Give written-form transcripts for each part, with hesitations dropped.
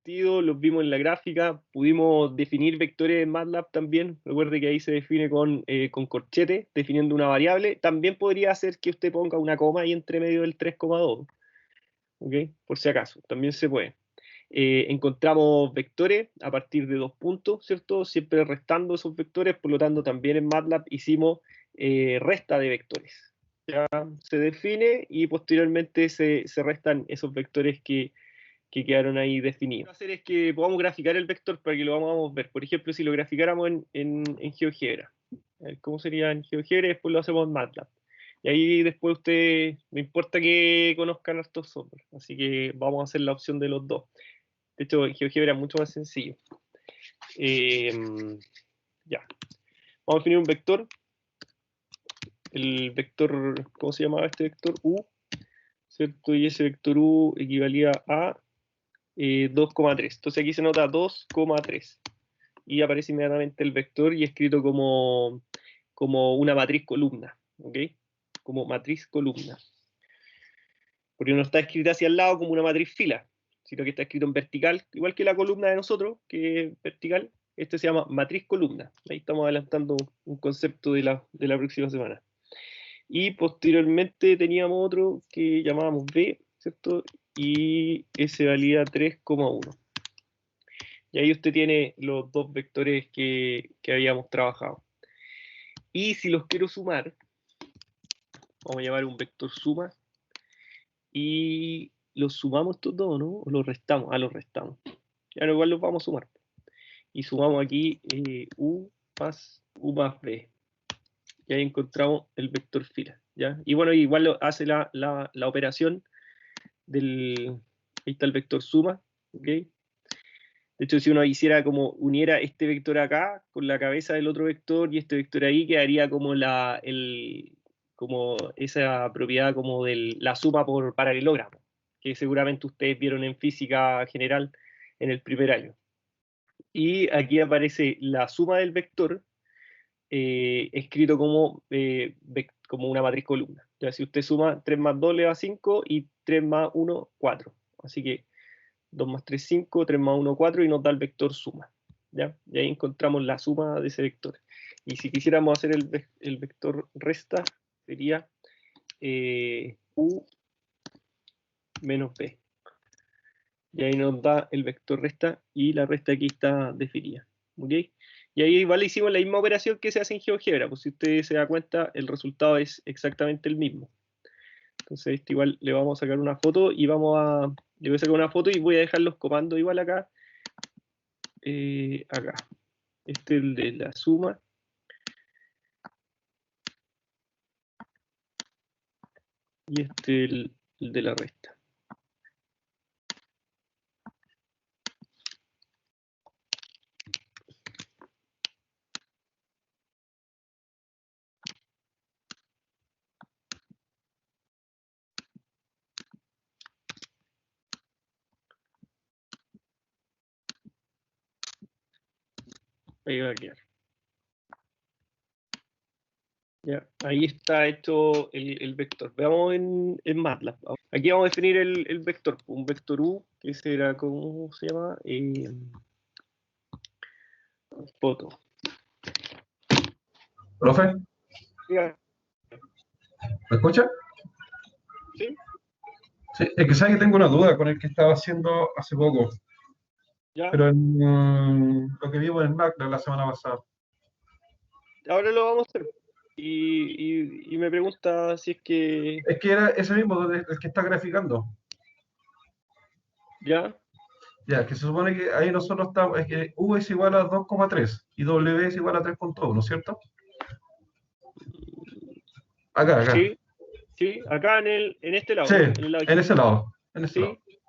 sentido, los vimos en la gráfica, pudimos definir vectores en MATLAB también. Recuerde que ahí se define con corchete, definiendo una variable. También podría hacer que usted ponga una coma ahí entre medio del 3,2, ¿ok? Por si acaso, también se puede. Encontramos vectores a partir de 2 puntos, ¿cierto? Siempre restando esos vectores, por lo tanto también en MATLAB hicimos resta de vectores. Ya se define y posteriormente se restan esos vectores que quedaron ahí definidos. Lo que hacer es que podamos graficar el vector para que lo vamos a ver. Por ejemplo, si lo graficáramos en GeoGebra. ¿Cómo sería en GeoGebra? Después lo hacemos en MATLAB. Y ahí después usted, no importa que conozcan estos software. Así que vamos a hacer la opción de los dos. De hecho, en GeoGebra es mucho más sencillo. Ya. Vamos a definir un vector. El vector, ¿cómo se llamaba este vector? U, ¿cierto? Y ese vector U equivalía a 2,3. Entonces aquí se nota 2,3. Y aparece inmediatamente el vector y escrito como una matriz columna. ¿Ok? Como matriz columna. Porque no está escrita hacia el lado como una matriz fila, sino que está escrito en vertical, igual que la columna de nosotros, que es vertical. Este se llama matriz columna. Ahí estamos adelantando un concepto de la próxima semana. Y posteriormente teníamos otro que llamábamos B, ¿cierto? Y ese valía 3,1. Y ahí usted tiene los dos vectores que habíamos trabajado. Y si los quiero sumar, vamos a llevar un vector suma y los sumamos estos dos, ¿no? O los restamos. Los restamos. Ya no, igual los vamos a sumar. Y sumamos aquí U más B. Y ahí encontramos el vector fila. ¿Ya? Y bueno, igual hace la operación del... Ahí está el vector suma. ¿Ok? De hecho, si uno hiciera como uniera este vector acá con la cabeza del otro vector y este vector ahí, quedaría como como esa propiedad como de la suma por paralelogramo, que seguramente ustedes vieron en física general en el primer año. Y aquí aparece la suma del vector escrito como una matriz columna. Ya, si usted suma 3 más 2 le da 5 y 3 más 1, 4. Así que 2 más 3, 5, 3 más 1, 4 y nos da el vector suma. ¿Ya? Y ahí encontramos la suma de ese vector. Y si quisiéramos hacer el vector resta, sería U menos B. Y ahí nos da el vector resta y la resta aquí está definida. ¿Ok? Y ahí igual hicimos la misma operación que se hace en GeoGebra. Pues si usted se da cuenta, el resultado es exactamente el mismo. Entonces, este igual le vamos a sacar una foto y le voy a sacar una foto y voy a dejar los comandos igual acá. Acá. Este es el de la suma. Y este es el de la resta. Ahí va a quedar. Ya, ahí está hecho el vector. Veamos en MATLAB. Aquí vamos a definir el vector. Un vector U, que será, ¿cómo se llama? Foto. ¿Profe? ¿Me escucha? ¿Sí? Sí, es que sabe que tengo una duda con el que estaba haciendo hace poco, ¿Ya? pero en lo que vimos en MATLAB la semana pasada. Ahora lo vamos a hacer. Y me pregunta si es que... Es que era ese mismo, el que está graficando. ¿Ya? Ya, que se supone que ahí nosotros estamos, es que U es igual a 2,3 y W es igual a 3,1, ¿cierto? Acá. Sí, sí, acá en este lado, Sí, ¿no? En el lado en izquierdo. ese lado, en ese lado. Sí.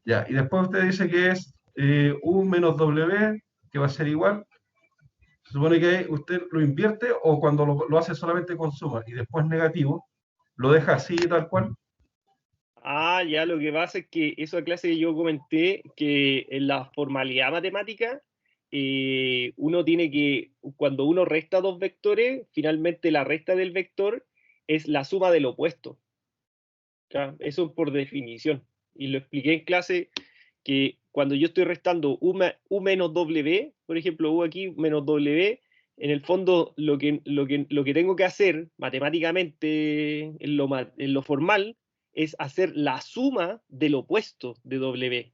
Ya, y después usted dice que es U menos W, que va a ser igual. Se supone que usted lo invierte o cuando lo hace solamente con suma y después negativo, lo deja así tal cual. Ah, ya, lo que pasa es que esa clase que yo comenté, que en la formalidad matemática, uno tiene que, cuando uno resta dos vectores, finalmente la resta del vector es la suma del opuesto. ¿Ya? Eso por definición. Y lo expliqué en clase que cuando yo estoy restando U menos W, por ejemplo, U aquí menos W, en el fondo lo que tengo que hacer matemáticamente en lo formal es hacer la suma del opuesto de W.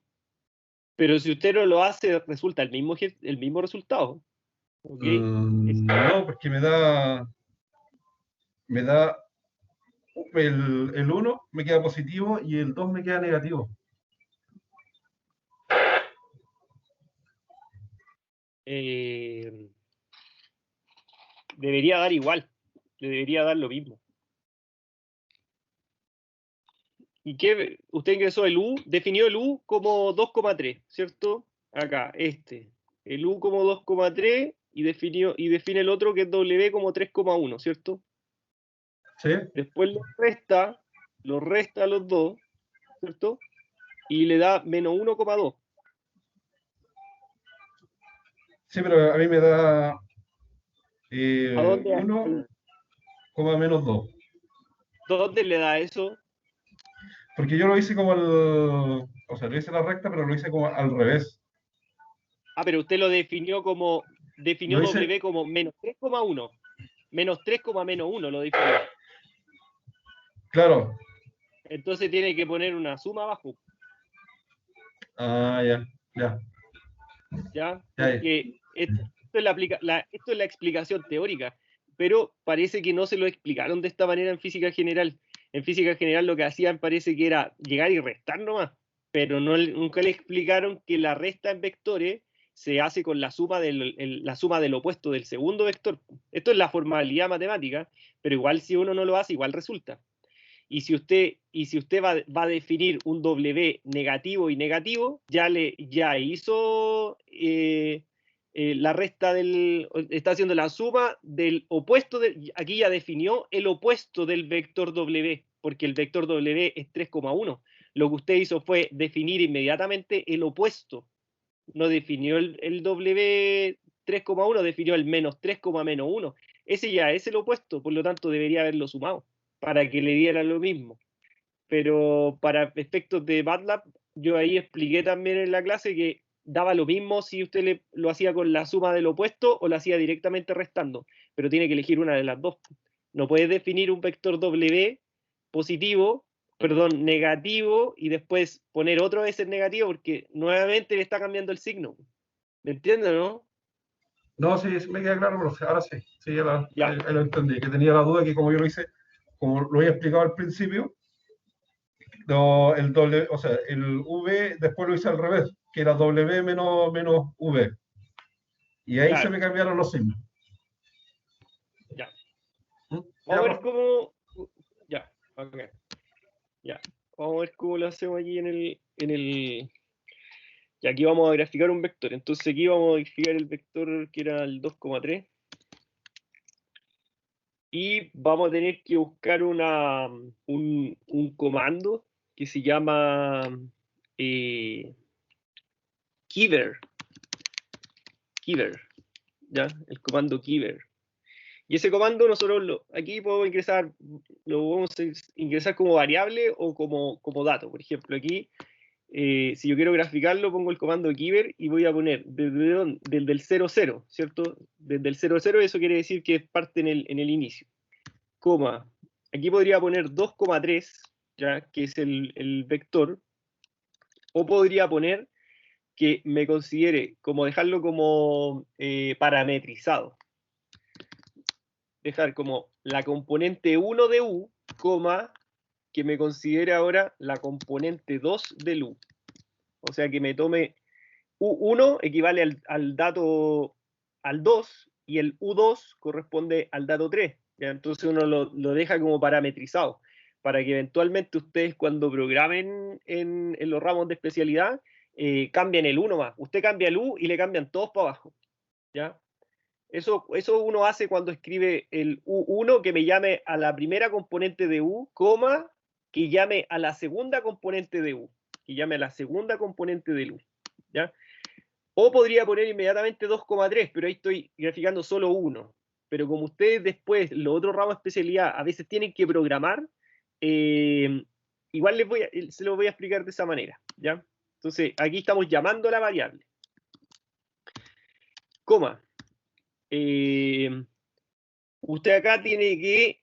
Pero si usted no lo hace, resulta el mismo resultado. ¿Ok? No, porque me da el 1 me queda positivo y el 2 me queda negativo. Debería dar igual, debería dar lo mismo. ¿Y qué? Usted ingresó el U, definió el U como 2,3, ¿cierto? Acá, el U como 2,3 y define el otro que es W como 3,1, ¿cierto? ¿Sí? Después lo resta a los dos, ¿cierto? Y le da menos 1,2. Sí, pero a mí me da ¿A dónde, 1, menos 2. dónde le da eso? Porque yo lo hice como o sea, lo hice la recta, pero lo hice como al revés. Ah, pero usted lo definió Lo hice, W como menos 3,1. Menos 3,-1 lo definió. claro. Entonces tiene que poner una suma abajo, Ah, ya, ya, ¿ya? ya. Porque esto es la explicación teórica, pero parece que no se lo explicaron de esta manera en física general. En física general lo que hacían parece que era llegar y restar nomás, pero nunca le explicaron que la resta en vectores se hace con la suma del opuesto del segundo vector. Esto es la formalidad matemática, pero igual si uno no lo hace, igual resulta. Y si usted va a definir un W negativo y negativo, ya hizo la resta está haciendo la suma del opuesto, aquí ya definió el opuesto del vector W, porque el vector W es 3,1. Lo que usted hizo fue definir inmediatamente el opuesto. No definió el W 3,1, definió el menos 3,-1. Ese ya es el opuesto, por lo tanto debería haberlo sumado para que le diera lo mismo. Pero para efectos de MATLAB, yo ahí expliqué también en la clase que daba lo mismo si usted lo hacía con la suma del opuesto o lo hacía directamente restando, pero tiene que elegir una de las dos. No puedes definir un vector W positivo, perdón, negativo, y después poner otro veces negativo porque nuevamente le está cambiando el signo. ¿Me entiendes, no? No, sí, sí me queda claro, pero ahora sí, sí, Ya, ahí lo entendí. Que tenía la duda que como yo lo hice, como lo había explicado al principio, el doble, o sea, el V después lo hice al revés, que era W menos V. Y ahí se claro, me cambiaron los signos. ya. ¿Mm? Vamos Ya, a pues. ver cómo. Ya, ok. Ya, vamos a ver cómo lo hacemos aquí y aquí vamos a graficar un vector. Entonces aquí vamos a graficar el vector que era el 2,3. Y vamos a tener que buscar un comando que se llama eh, Keever. Keever, ¿ya? El comando Keever. Y ese comando nosotros aquí podemos lo podemos ingresar como variable o como dato. Por ejemplo, aquí si yo quiero graficarlo, pongo el comando Keever y voy a poner desde el 0, 0, ¿cierto? Desde el 0, 0, eso quiere decir que parte en el inicio. Coma. Aquí podría poner 2,3, ¿ya? Que es el vector. O podría poner que me considere como dejarlo como parametrizado. Dejar como la componente 1 de U, coma, que me considere ahora la componente 2 del U. O sea que me tome U1 equivale al dato al 2 y el U2 corresponde al dato 3. ¿Ya? Entonces uno lo deja como parametrizado para que eventualmente ustedes cuando programen en los ramos de especialidad cambien el 1 más. Usted cambia el U y le cambian todos para abajo. ¿Ya? Eso uno hace cuando escribe el U1 que me llame a la primera componente de U, coma, que llame a la segunda componente de U, que llame a la segunda componente de U. ¿Ya? O podría poner inmediatamente 2,3, pero ahí estoy graficando solo uno. Pero como ustedes después, los otros ramos de especialidad, a veces tienen que programar, igual se lo voy a explicar de esa manera, ¿ya? Entonces, aquí estamos llamando a la variable. Coma. Usted acá tiene que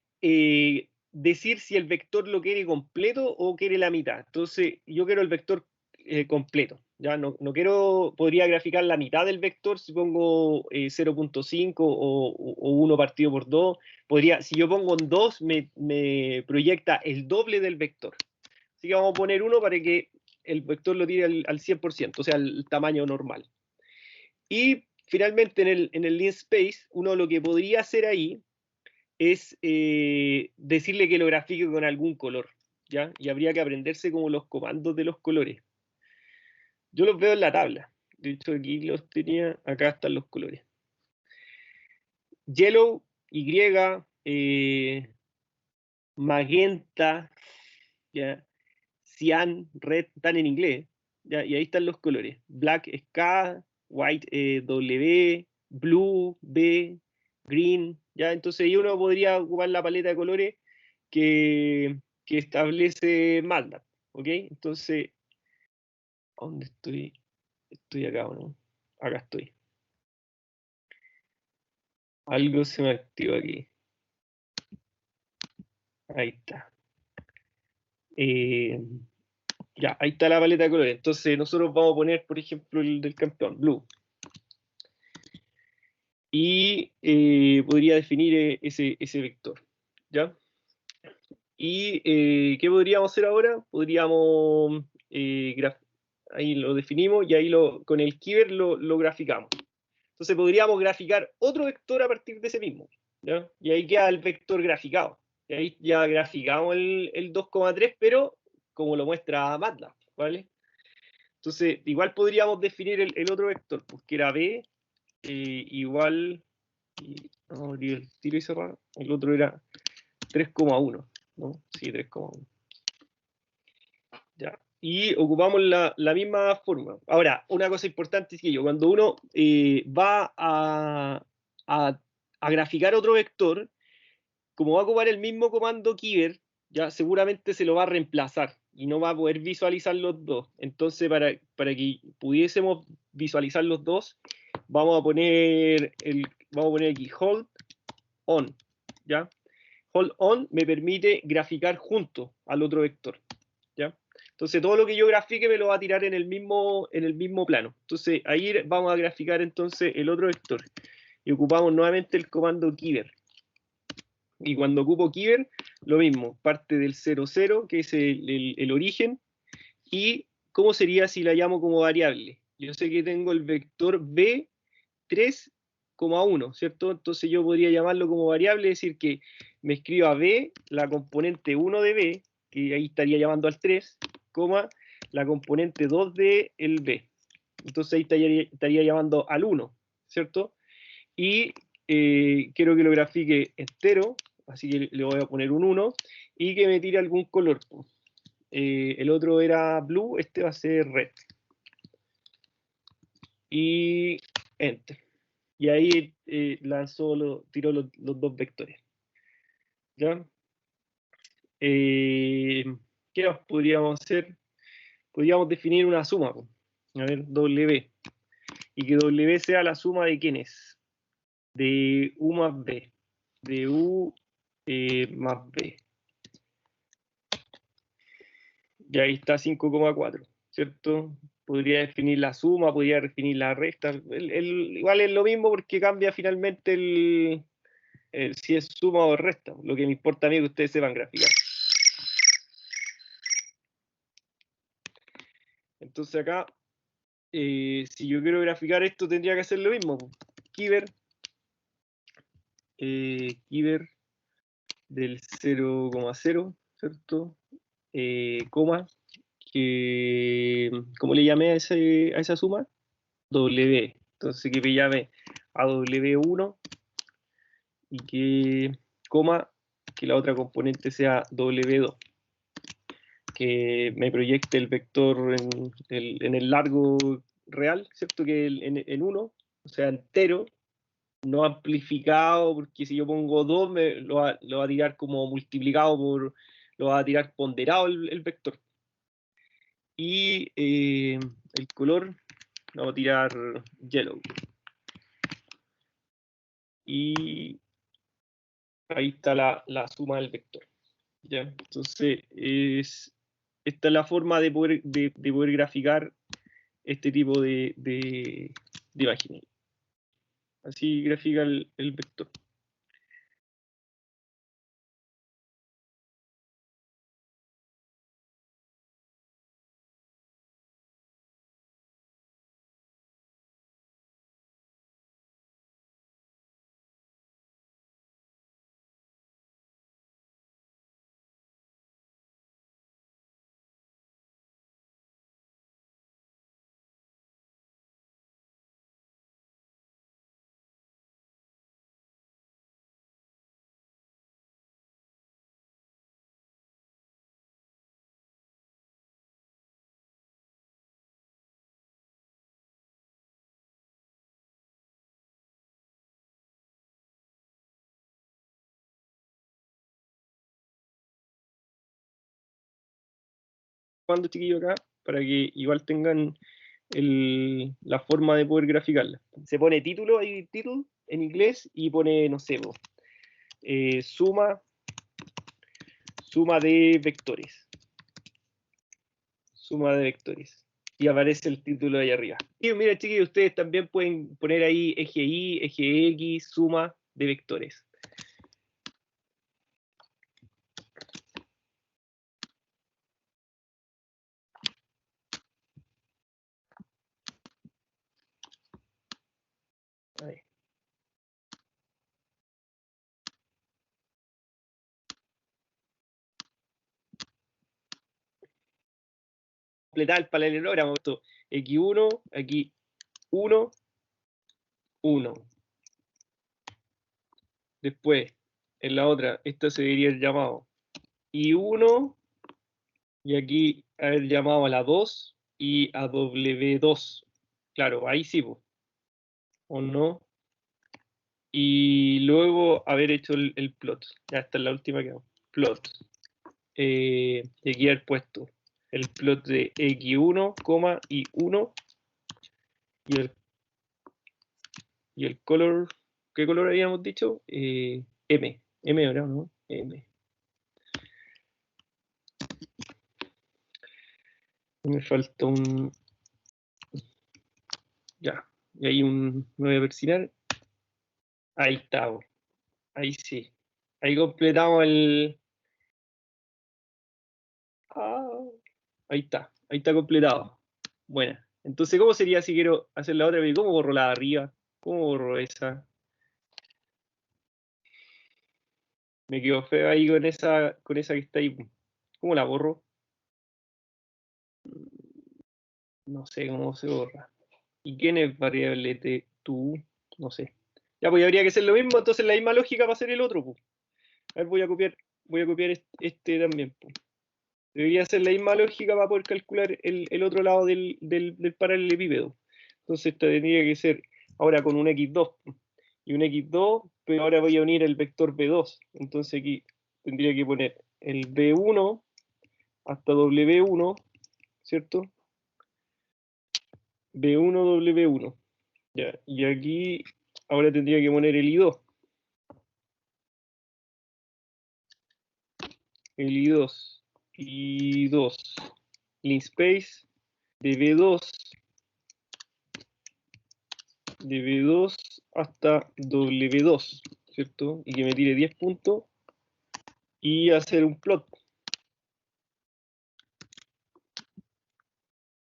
decir si el vector lo quiere completo o quiere la mitad. Entonces, yo quiero el vector completo. Ya no quiero, podría graficar la mitad del vector si pongo 0.5 o 1 partido por 2. Podría, si yo pongo en 2, me proyecta el doble del vector. Así que vamos a poner 1 para que el vector lo tire al 100%, o sea, el tamaño normal. Y finalmente en el linspace, uno lo que podría hacer ahí es decirle que lo grafique con algún color, ¿ya? Y habría que aprenderse como los comandos de los colores. Yo los veo en la tabla. De hecho, aquí los tenía, acá están los colores. Yellow, Y, magenta, ¿ya? Cyan, red, están en inglés, ¿ya? Y ahí están los colores. Black es K, white W, blue B, green, ¿ya? Entonces ahí uno podría ocupar la paleta de colores que establece MATLAB, ¿ok? Entonces, ¿dónde estoy? Estoy acá, ¿o no? Acá estoy. Algo se me activó aquí. Ahí está. Ya, ahí está la paleta de colores. Entonces nosotros vamos a poner, por ejemplo, el del campeón, blue. Y podría definir ese vector, ¿ya? ¿Y qué podríamos hacer ahora? Podríamos, ahí lo definimos y ahí con el Keyword lo graficamos. Entonces podríamos graficar otro vector a partir de ese mismo, ¿ya? Y ahí queda el vector graficado. Y ahí ya graficamos el 2,3, pero como lo muestra MATLAB, ¿vale? Entonces, igual podríamos definir el otro vector, pues que era B igual... no, el tiro y cerrar. El otro era 3,1, ¿no? Sí, 3,1. Ya. Y ocupamos la misma forma. Ahora, una cosa importante es que cuando uno va a graficar otro vector, como va a ocupar el mismo comando Keyword, ya seguramente se lo va a reemplazar y no va a poder visualizar los dos. Entonces, para que pudiésemos visualizar los dos, vamos a poner aquí hold on, ¿ya? Hold on me permite graficar junto al otro vector, ¿ya? Entonces todo lo que yo grafique me lo va a tirar en el mismo plano. Entonces ahí vamos a graficar entonces el otro vector. Y ocupamos nuevamente el comando Keyword. Y cuando ocupo Keyword, lo mismo, parte del 00, que es el origen, y ¿cómo sería si la llamo como variable? Yo sé que tengo el vector B 3,1, ¿cierto? Entonces yo podría llamarlo como variable, decir que me escribo a B, la componente 1 de B, que ahí estaría llamando al 3, coma, la componente 2 de el B. Entonces ahí estaría llamando al 1, ¿cierto? Y quiero que lo grafique entero, así que le voy a poner un 1, y que me tire algún color. El otro era blue, este va a ser red. Y enter. Y ahí tiró los dos vectores. ¿Ya? ¿Qué más podríamos hacer? Podríamos definir una suma. A ver, W. Y que W sea la suma de quiénes. De U más B. De U más B. Y ahí está 5,4, ¿cierto? Podría definir la suma, podría definir la resta. Igual es lo mismo porque cambia finalmente si es suma o resta. Lo que me importa a mí es que ustedes sepan graficar. Entonces acá, si yo quiero graficar esto, tendría que hacer lo mismo. Keyword del 0,0, ¿cierto? Coma, ¿cómo le llamé a esa suma? W. Entonces que me llame a W1 y que, coma, que la otra componente sea W2. Que me proyecte el vector en el largo real, ¿cierto? Que en 1, o sea, entero, no amplificado, porque si yo pongo 2, lo va a tirar como multiplicado lo va a tirar ponderado el vector. Y el color, vamos a tirar yellow. Y ahí está la suma del vector. ¿Ya? Entonces, esta es la forma de poder graficar este tipo de imágenes. Así grafica el vector. Cuando chiquillo acá, para que igual tengan la forma de poder graficarla. Se pone título, hay título en inglés, y pone, no sé, suma de vectores. Suma de vectores. Y aparece el título ahí arriba. Y mira, chiquillos, ustedes también pueden poner ahí eje Y, eje X, suma de vectores. Ahí. Completar el paralelogramo. Esto, X1, aquí 1, 1. Después, en la otra, esto se debería haber llamado I1, y aquí haber llamado a la 2 y a W2. Claro, ahí sí, o no. Y luego haber hecho el plot. Ya esta es la última que hago. Plot. Y aquí haber puesto el plot de X1, y 1. Y el color, ¿qué color habíamos dicho? M. M ahora, ¿no? M. Me falta un... Ya. Y ahí me voy a persinar. Ahí está. Ahí sí. Ahí completamos el... Ah, ahí está. Ahí está completado. Buena. Entonces, ¿cómo sería si quiero hacer la otra? ¿Cómo borro la de arriba? ¿Cómo borro esa? Me quedo feo ahí con esa que está ahí. ¿Cómo la borro? No sé cómo se borra. ¿Y quién es variable de tú? No sé. Ya, pues habría que hacer lo mismo, entonces la misma lógica va a ser el otro, pues. A ver, voy a copiar este también, pues. Debería ser la misma lógica para poder calcular el otro lado del paralelepípedo. Entonces esto tendría que ser ahora con un x2 y un x2, pero ahora voy a unir el vector b2. Entonces aquí tendría que poner el b1 hasta w1, ¿cierto? b1, w1. Ya, y aquí ahora tendría que poner el i2. El i2. I2. Linspace de b2 hasta W2, ¿cierto? Y que me tire 10 puntos y hacer un plot.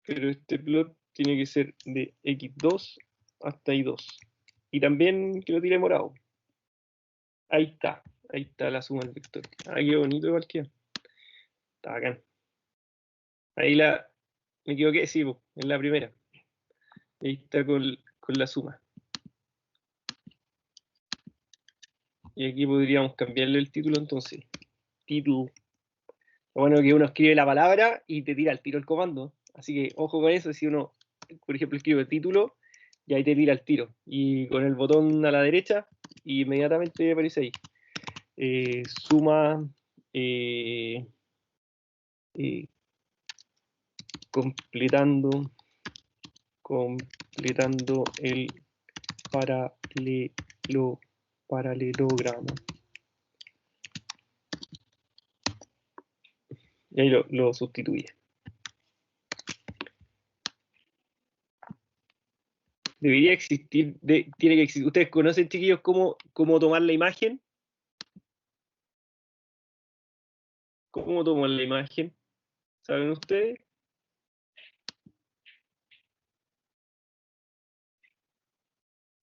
Pero este plot tiene que ser de X2 hasta Y2. Y también que lo tire morado. Ahí está la suma del vector. Ah, qué bonito igual que. Está bacán. Ahí me equivoqué, sí, en la primera. Ahí está con la suma. Y aquí podríamos cambiarle el título entonces. Título. Lo bueno es que uno escribe la palabra y te tira el tiro el comando. Así que ojo con eso, si uno, por ejemplo, escribe título, y ahí te tira el tiro. Y con el botón a la derecha, inmediatamente aparece ahí. Suma. Eh, completando el paralelogramo. Y ahí lo sustituye. Debería existir, tiene que existir. ¿Ustedes conocen, chiquillos, cómo tomar la imagen? ¿Cómo tomo la imagen? ¿Saben ustedes?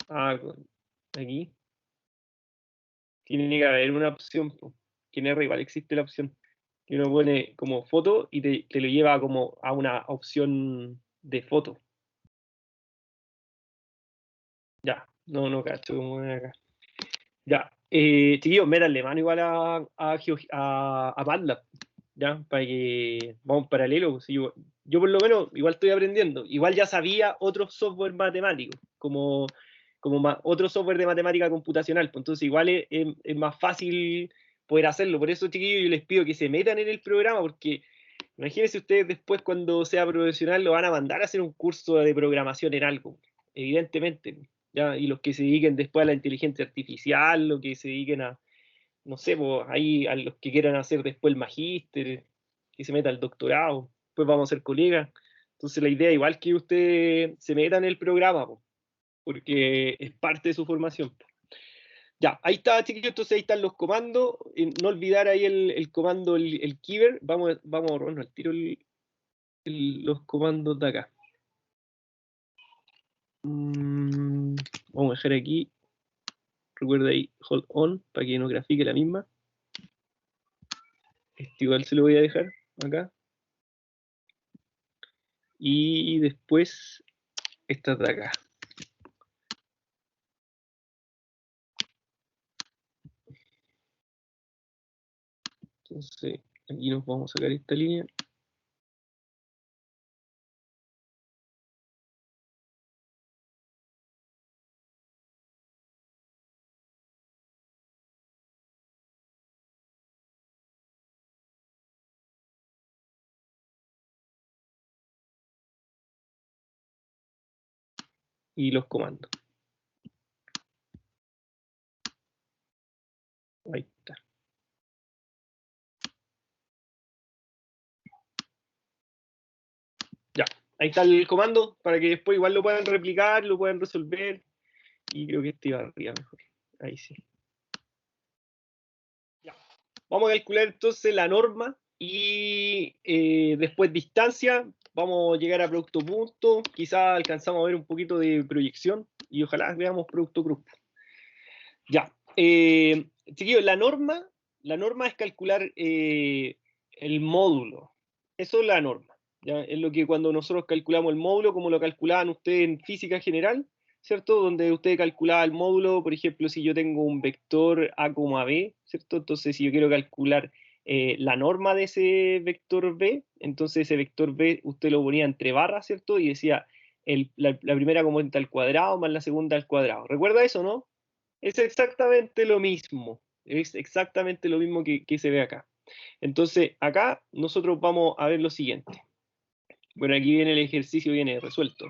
Aquí. Tiene que haber una opción. Que en R igual existe la opción. Que uno pone como foto y te lo lleva como a una opción de foto. Ya, no cacho cómo es acá. Ya, chiquillos, métanle mano igual a MATLAB, ¿ya? Para que vamos en paralelo. Pues, yo por lo menos igual estoy aprendiendo. Igual ya sabía otros software matemáticos, como otro software de matemática computacional. Pues, entonces igual es más fácil poder hacerlo. Por eso, chiquillos, yo les pido que se metan en el programa, porque imagínense ustedes después cuando sea profesional lo van a mandar a hacer un curso de programación en algo, evidentemente. ¿Ya? Y los que se dediquen después a la inteligencia artificial, los que se dediquen a, no sé, pues, ahí a los que quieran hacer después el magíster, que se meta al doctorado, pues vamos a ser colegas. Entonces la idea igual que usted se meta en el programa, pues, porque es parte de su formación. Ya, ahí está, chiquillos, entonces ahí están los comandos. No olvidar ahí el comando, el keyboard. Vamos a borrarnos al tiro los comandos de acá. Vamos a dejar aquí. Recuerda ahí, hold on, para que no grafique la misma. Este igual se lo voy a dejar acá. Y después esta de acá. Entonces, aquí nos vamos a sacar esta línea. Y los comandos. Ahí está. Ya, ahí está el comando para que después igual lo puedan replicar, lo puedan resolver. Y creo que este iba arriba mejor. Ahí sí. Ya. Vamos a calcular entonces la norma y después distancia. Vamos a llegar a producto punto. Quizás alcanzamos a ver un poquito de proyección y ojalá veamos producto cruz. Ya. Chiquillos, la norma es calcular el módulo. Eso es la norma. ¿Ya? Es lo que cuando nosotros calculamos el módulo, como lo calculaban ustedes en física general, ¿cierto? Donde usted calculaba el módulo, por ejemplo, si yo tengo un vector A, B, ¿cierto? Entonces, si yo quiero calcular la norma de ese vector B, entonces ese vector B usted lo ponía entre barras, ¿cierto? Y decía la primera componente al cuadrado más la segunda al cuadrado. ¿Recuerda eso, no? Es exactamente lo mismo. Es exactamente lo mismo que se ve acá. Entonces, acá nosotros vamos a ver lo siguiente. Bueno, aquí viene el ejercicio, viene resuelto.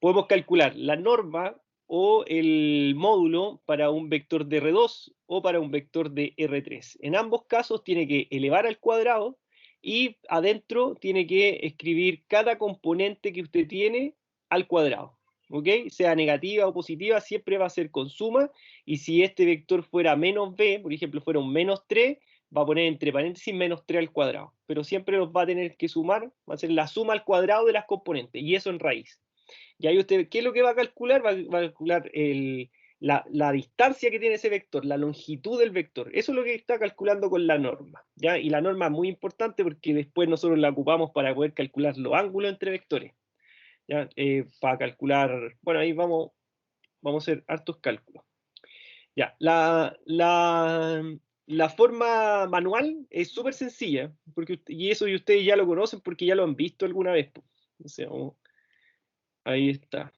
Podemos calcular la norma o el módulo para un vector de R2 o para un vector de R3. En ambos casos tiene que elevar al cuadrado y adentro tiene que escribir cada componente que usted tiene al cuadrado. ¿Ok? Sea negativa o positiva, siempre va a ser con suma, y si este vector fuera menos b, por ejemplo, fuera un menos 3, va a poner entre paréntesis menos 3 al cuadrado, pero siempre los va a tener que sumar, va a ser la suma al cuadrado de las componentes, y eso en raíz. Y ahí usted, ¿qué es lo que va a calcular? Va a calcular la distancia que tiene ese vector, la longitud del vector. Eso es lo que está calculando con la norma, ¿ya? Y la norma es muy importante porque después nosotros la ocupamos para poder calcular los ángulos entre vectores, ¿ya? Para calcular, bueno, ahí vamos a hacer hartos cálculos. Ya, la forma manual es súper sencilla, y eso y ustedes ya lo conocen porque ya lo han visto alguna vez. O sea, ahí está.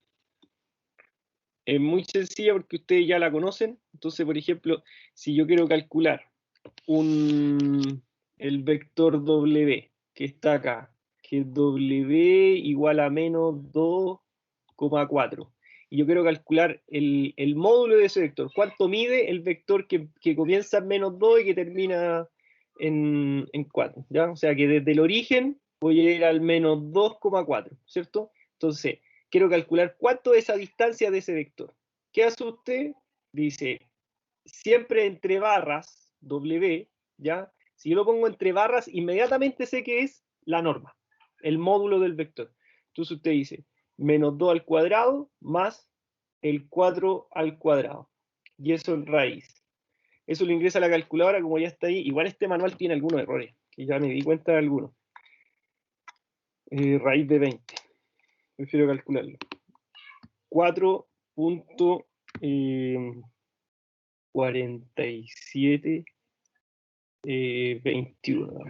Es muy sencilla porque ustedes ya la conocen. Entonces, por ejemplo, si yo quiero calcular el vector W que está acá, que W igual a menos 2,4. Y yo quiero calcular el módulo de ese vector. ¿Cuánto mide el vector que comienza en menos 2 y que termina en 4? ¿Ya? O sea que desde el origen voy a ir al menos 2,4, ¿cierto? Entonces, quiero calcular cuánto es esa distancia de ese vector. ¿Qué hace usted? Dice, siempre entre barras, W, ¿ya? Si yo lo pongo entre barras, inmediatamente sé que es la norma, el módulo del vector. Entonces usted dice, menos 2 al cuadrado más el 4 al cuadrado. Y eso en raíz. Eso lo ingresa a la calculadora, como ya está ahí. Igual este manual tiene algunos errores, que ya me di cuenta de algunos. Raíz de 20. Prefiero calcularlo. 4.47 21.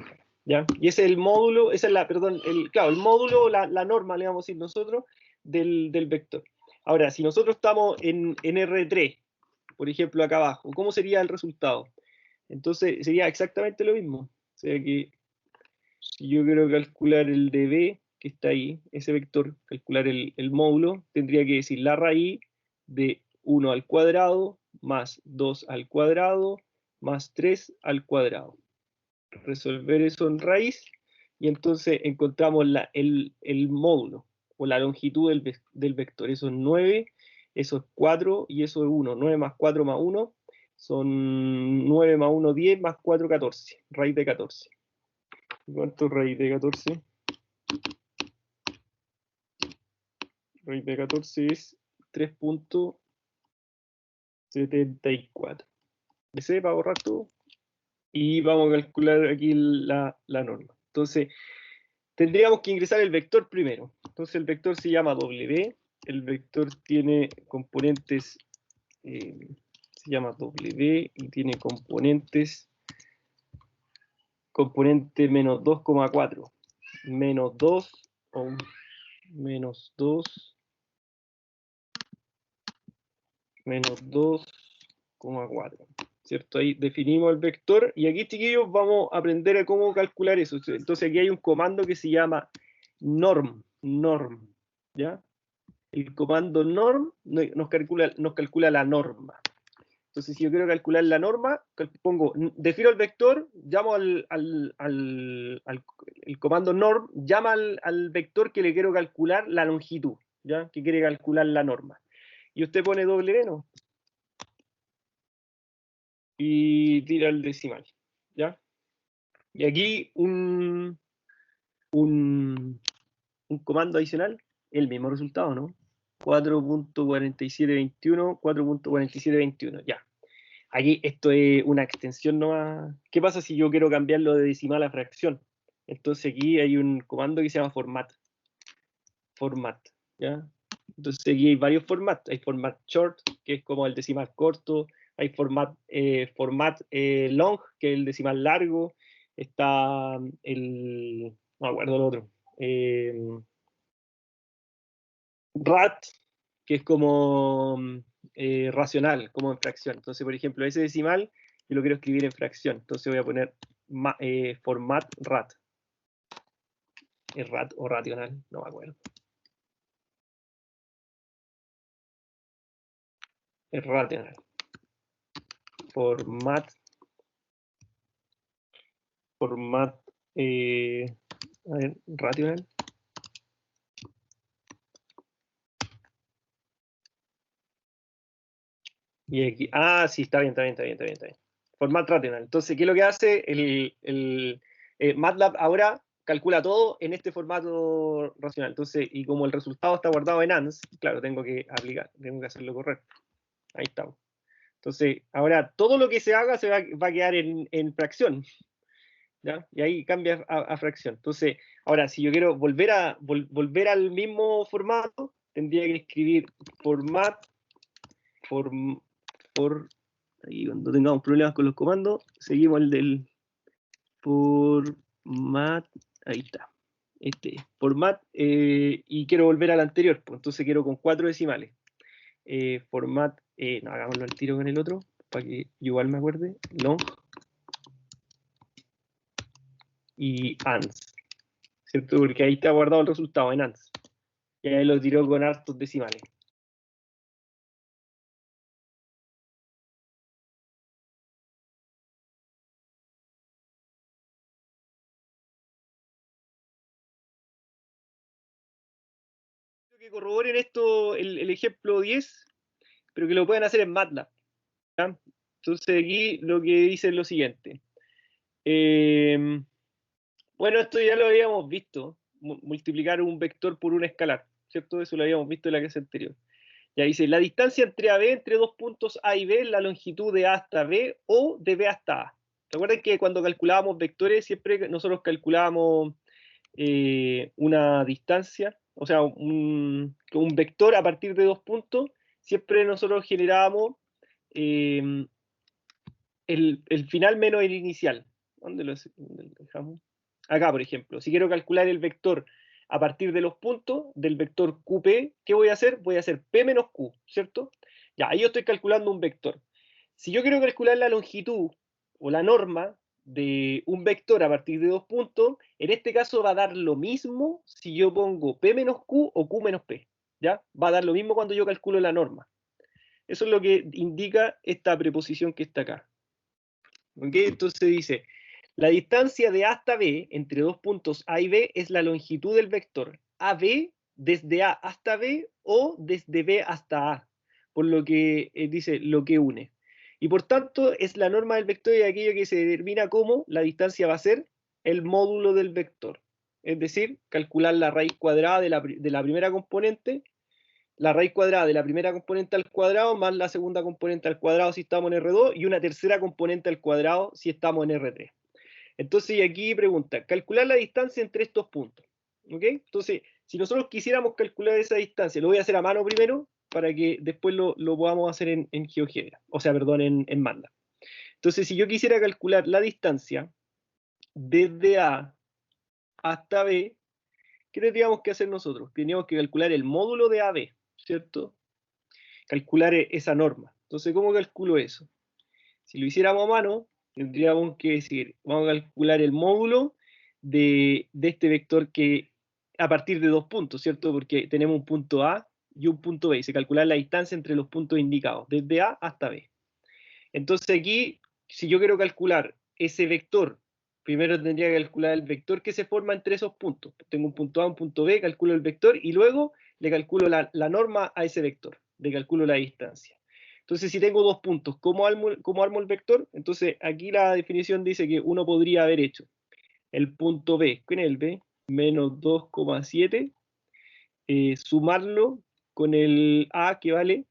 ¿Ya? Y ese es el módulo, esa es la, perdón, claro, el módulo, la norma, le vamos a decir nosotros, del vector. Ahora, si nosotros estamos en R3, por ejemplo, acá abajo, ¿cómo sería el resultado? Entonces, sería exactamente lo mismo. O sea que si yo quiero calcular el dB, que está ahí, ese vector, calcular el módulo, tendría que decir la raíz de 1 al cuadrado, más 2 al cuadrado, más 3 al cuadrado. Resolver eso en raíz, y entonces encontramos el módulo, o la longitud del vector. Eso es 9, eso es 4, y eso es 1. 9 más 4 más 1, son 9 más 1, 10, más 4, 14. Raíz de 14. ¿Cuánto es raíz de 14? Raíz de 14 es 3.74. ¿Ese para borrar todo? Y vamos a calcular aquí la norma. Entonces, tendríamos que ingresar el vector primero. Entonces, el vector se llama W. El vector tiene componentes, se llama W y tiene componentes, componente menos 2,4. Menos 2 o menos 2 menos 2,4, ¿cierto? Ahí definimos el vector, y aquí, chiquillos, vamos a aprender a cómo calcular eso. Entonces aquí hay un comando que se llama norm, ¿ya? El comando norm nos calcula la norma. Entonces, si yo quiero calcular la norma, defino el vector, llamo el comando norm, llama al vector que le quiero calcular la longitud, ¿ya? Que quiere calcular la norma. Y usted pone W, ¿no? Y tira el decimal, ¿ya? Y aquí un comando adicional, el mismo resultado, ¿no? 4.4721, 4.4721, ya. Aquí esto es una extensión nomás. ¿Qué pasa si yo quiero cambiarlo de decimal a fracción? Entonces aquí hay un comando que se llama format, ¿ya? Entonces aquí hay varios formats. Hay format short, que es como el decimal corto. Hay format long, que es el decimal largo. Está no me acuerdo el otro. Rat, que es como racional, como en fracción. Entonces, por ejemplo, ese decimal yo lo quiero escribir en fracción. Entonces voy a poner format rat. ¿Es rat o racional? No me acuerdo. Es racional. Format. A ver, racional. Y aquí, sí, está bien. Format racional. Entonces, ¿qué es lo que hace? MATLAB ahora calcula todo en este formato racional. Entonces, y como el resultado está guardado en ANS, claro, tengo que hacerlo correcto. Ahí estamos. Entonces, ahora todo lo que se haga va a quedar en fracción, ¿ya? Y ahí cambia a fracción. Entonces, ahora, si yo quiero volver al mismo formato, tendría que escribir format, ahí cuando tengamos problemas con los comandos, seguimos el del format, ahí está, format, y quiero volver al anterior, pues entonces quiero con 4 decimales. Format, no, hagámoslo al tiro con el otro, para que igual me acuerde, long y ans, ¿cierto? Porque ahí está guardado el resultado en ANS. Y ahí lo tiró con hartos decimales. Que corroboren esto, el ejemplo 10, pero que lo puedan hacer en MATLAB. ¿Ya? Entonces aquí lo que dice es lo siguiente. Bueno, esto ya lo habíamos visto, multiplicar un vector por un escalar, ¿cierto? Eso lo habíamos visto en la clase anterior. Ya dice, la distancia entre AB, entre dos puntos A y B, es la longitud de A hasta B o de B hasta A. Recuerden que cuando calculábamos vectores, siempre nosotros calculábamos una distancia, o sea, un vector a partir de dos puntos, siempre nosotros generábamos el final menos el inicial. ¿Dónde lo dejamos? Acá, por ejemplo, si quiero calcular el vector a partir de los puntos del vector QP, ¿qué voy a hacer? Voy a hacer P menos Q, ¿cierto? Ya, ahí yo estoy calculando un vector. Si yo quiero calcular la longitud o la norma de un vector a partir de dos puntos, en este caso va a dar lo mismo si yo pongo P menos Q o Q menos P, ¿ya? Va a dar lo mismo cuando yo calculo la norma. Eso es lo que indica esta preposición que está acá. ¿Ok? Entonces dice, la distancia de A hasta B entre dos puntos A y B es la longitud del vector AB desde A hasta B o desde B hasta A, por lo que dice lo que une. Y por tanto es la norma del vector y aquello que se determina como la distancia va a ser el módulo del vector. Es decir, calcular la raíz cuadrada de la primera componente, la raíz cuadrada de la primera componente al cuadrado más la segunda componente al cuadrado si estamos en R2 y una tercera componente al cuadrado si estamos en R3. Entonces aquí pregunta, calcular la distancia entre estos puntos. ¿Ok? Entonces, si nosotros quisiéramos calcular esa distancia, lo voy a hacer a mano primero para que después lo podamos hacer en GeoGebra, o sea, perdón, en MATLAB. Entonces, si yo quisiera calcular la distancia desde A hasta B, ¿qué tendríamos que hacer nosotros? Tendríamos que calcular el módulo de AB, ¿cierto? Calcular esa norma. Entonces, ¿cómo calculo eso? Si lo hiciéramos a mano, tendríamos que decir, vamos a calcular el módulo de este vector que a partir de dos puntos, ¿cierto? Porque tenemos un punto A y un punto B, y se calcula la distancia entre los puntos indicados, desde A hasta B. Entonces aquí, si yo quiero calcular ese vector, primero tendría que calcular el vector que se forma entre esos puntos. Tengo un punto A, un punto B, calculo el vector y luego le calculo la norma a ese vector, le calculo la distancia. Entonces, si tengo dos puntos, ¿cómo armo el vector? Entonces, aquí la definición dice que uno podría haber hecho el punto B, ¿quién es el B? Menos 2,7, sumarlo con el A que vale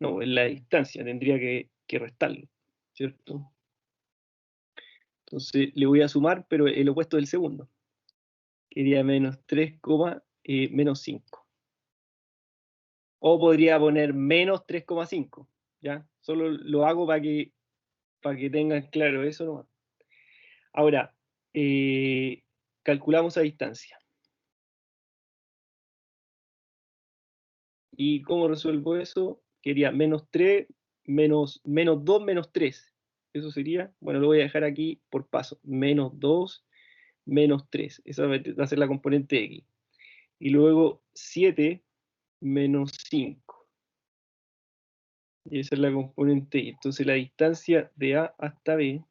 no, en la distancia tendría que restarlo, ¿cierto? Entonces le voy a sumar, pero el opuesto del segundo. Quería menos 3, menos 5. O podría poner menos 3,5, ¿ya? Solo lo hago para que tengan claro eso nomás. Ahora, calculamos a distancia. ¿Y cómo resuelvo eso? Quería menos 3, menos 2, menos 3. Eso sería, bueno, lo voy a dejar aquí por paso. Menos 2, menos 3. Esa va a ser la componente X. Y luego 7 menos 5. Y esa es la componente Y. Entonces la distancia de A hasta B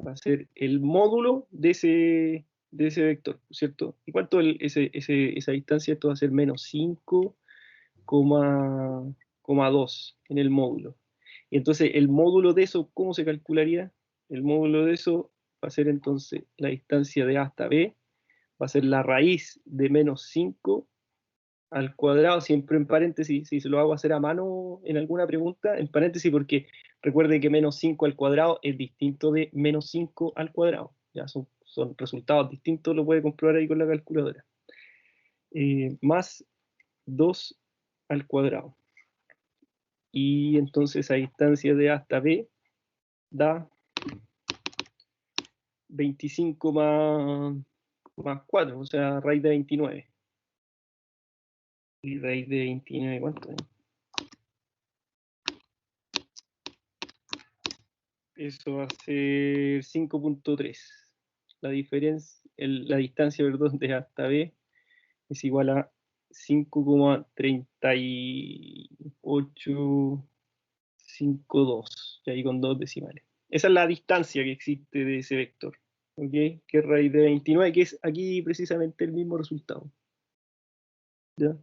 va a ser el módulo de ese vector, ¿cierto? ¿Y cuánto es esa distancia? Esto va a ser menos 5,2 en el módulo. Y entonces el módulo de eso, ¿cómo se calcularía? El módulo de eso va a ser entonces la distancia de A hasta B, va a ser la raíz de menos 5 al cuadrado, siempre en paréntesis, si se lo hago hacer a mano en alguna pregunta, en paréntesis, porque recuerde que menos 5 al cuadrado es distinto de menos 5 al cuadrado. Ya son resultados distintos, lo puede comprobar ahí con la calculadora. Más 2 al cuadrado. Y entonces a distancia de A hasta B da 25 más 4, o sea, raíz de 29. Y raíz de 29, ¿cuánto es? Eso va a ser 5.3. La diferencia, la distancia, perdón, de A hasta B es igual a 5,3852, y ahí con dos decimales. Esa es la distancia que existe de ese vector, ¿ok? Que es raíz de 29, que es aquí precisamente el mismo resultado. ¿Ya?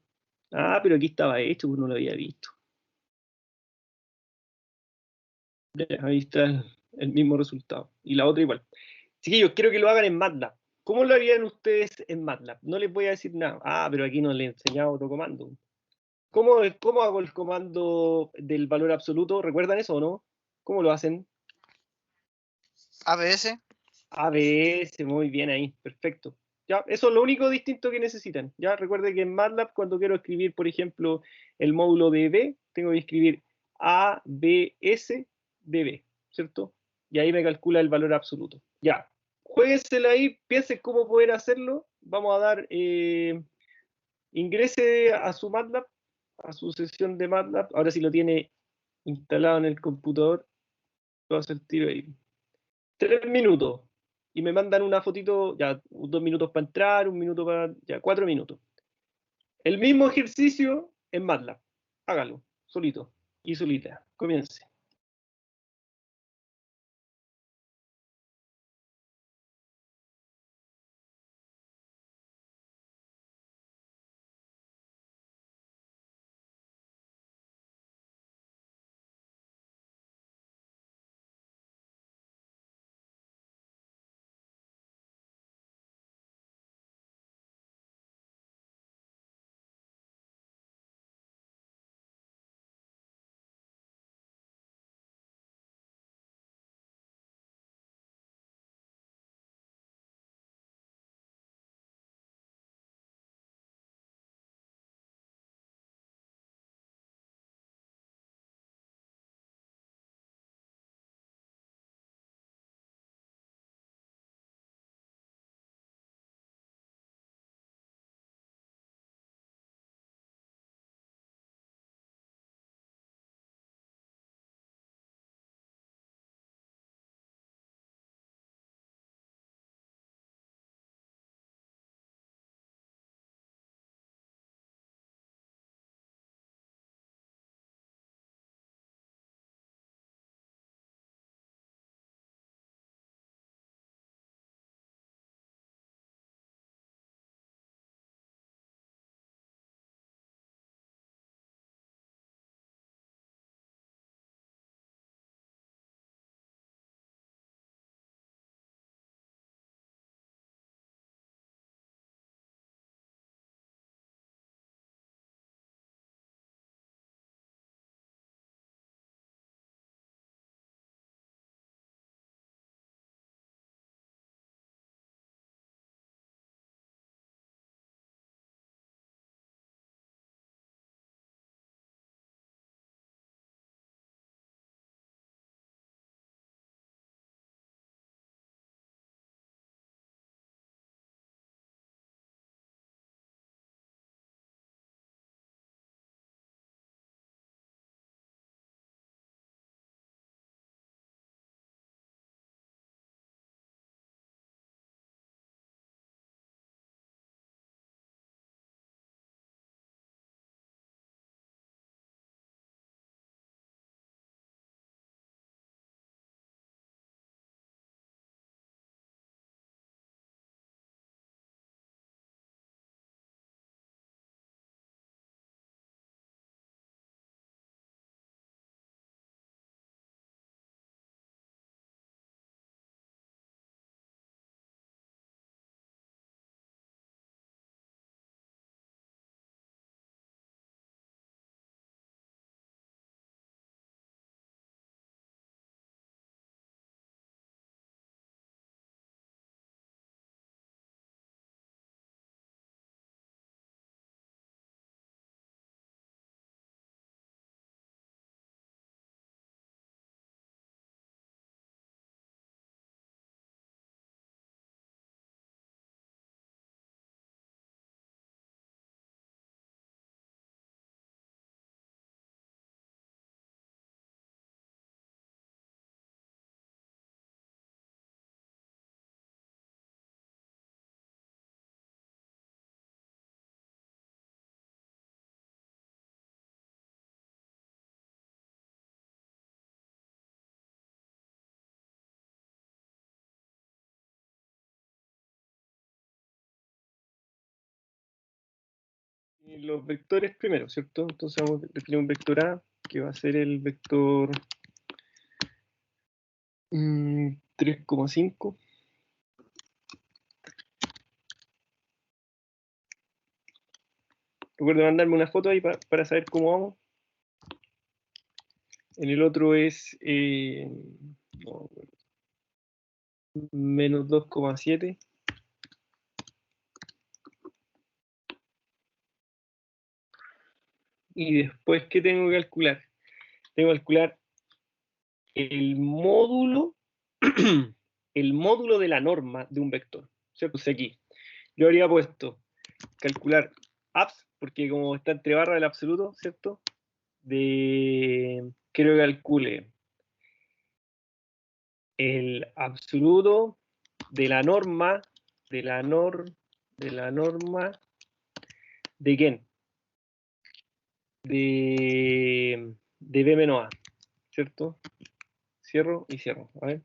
Ah, pero aquí estaba hecho, pues no lo había visto. Ya, ahí está el mismo resultado. Y la otra igual. Chiquillos, quiero que lo hagan en MATLAB. ¿Cómo lo harían ustedes en MATLAB? No les voy a decir nada. Ah, pero aquí no les he enseñado otro comando. ¿Cómo hago el comando del valor absoluto? ¿Recuerdan eso o no? ¿Cómo lo hacen? ABS. ABS, muy bien ahí, perfecto. Ya, eso es lo único distinto que necesitan. Ya, recuerden que en MATLAB cuando quiero escribir, por ejemplo, el módulo de B, tengo que escribir ABS de B, ¿cierto? Y ahí me calcula el valor absoluto. Ya, jueguensela ahí, piensen cómo poder hacerlo. Vamos a dar, ingrese a su MATLAB, a su sesión de MATLAB. Ahora si lo tiene instalado en el computador, lo hace el tiro ahí. 3 minutos. Y me mandan una fotito, ya 2 minutos para entrar, 1 minuto para, ya 4 minutos. El mismo ejercicio en MATLAB. Hágalo, solito y solita. Comience. los vectores primero, ¿cierto? Entonces vamos a definir un vector A, que va a ser el vector 3,5. Recuerda mandarme una foto ahí para saber cómo vamos. En el otro es menos 2,7. Y después, ¿qué tengo que calcular? Tengo que calcular el módulo, el módulo de la norma de un vector. ¿Cierto? Pues aquí. Yo habría puesto calcular abs, porque como está entre barra del absoluto, ¿cierto? Quiero que calcule el absoluto de la norma, de la norma, ¿de quién? De B menos A, ¿cierto? Cierro y cierro, a ver.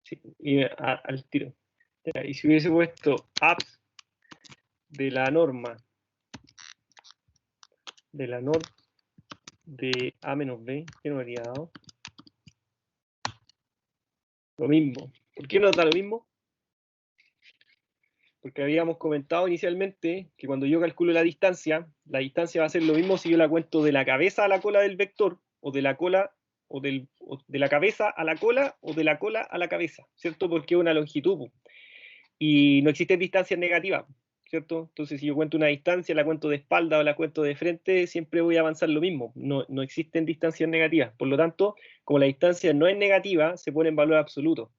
Sí, y al tiro. Ya, y si hubiese puesto abs de la norma de A menos B, ¿qué nos habría dado? Lo mismo. ¿Por qué nos da lo mismo? Porque habíamos comentado inicialmente que cuando yo calculo la distancia va a ser lo mismo si yo la cuento de la cabeza a la cola del vector, o de la cola, o de la cabeza a la cola, o de la cola a la cabeza, ¿cierto? Porque es una longitud, y no existen distancias negativas, ¿cierto? Entonces, si yo cuento una distancia, la cuento de espalda o la cuento de frente, siempre voy a avanzar lo mismo. No existen distancias negativas. Por lo tanto, como la distancia no es negativa, se pone en valor absoluto.